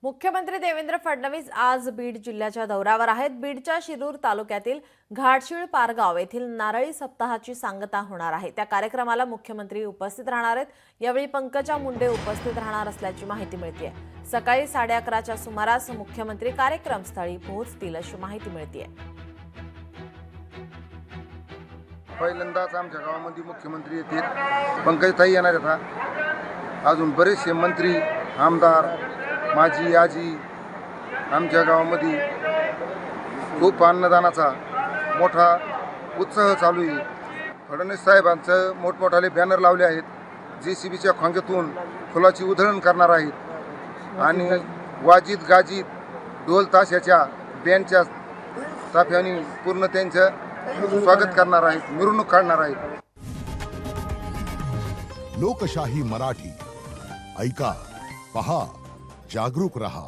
मुख्यमंत्री देवेंद्र फडणवीस आज बीड जिल्ह्याच्या दौऱ्यावर आहेत। बीडच्या शिरूर तालुक्यातील घाटशीळ पारगाव येथील नारळी सप्ताहाची सांगता होणार आहे। त्या कार्यक्रमाला मुख्यमंत्री उपस्थित राहणार आहेत। यावेळी पंकजा मुंडे उपस्थित राहणार असल्याची माहिती मिळते आहे। सकाळी 11:30च्या सुमारास मुख्यमंत्री कार्यक्रमस्थळी पोहोचतील अशी माहिती मिळते आहे। पहिल्यांदाच आमच्या गावामध्ये मुख्यमंत्री येतील, पंकजताई येणार आहेत। अजून बरेचसे मंत्री, आमदार, माजी आजी आमच्या गावामध्ये खूप अन्नदानाचा मोठा उत्साह चालू आहे। फडणवीस साहेबांचं मोठमोठाले बॅनर लावले आहेत। JCBच्या खोंग्यातून फुलाची उधळण करणार आहेत आणि वाजीत गाजीत ढोल ताशाच्या बँडच्या ताफ्याने पूर्ण त्यांचं स्वागत करणार आहेत, मिरवणूक काढणार आहेत। लोकशाही मराठी ऐका, पहा, जागरूक रहा।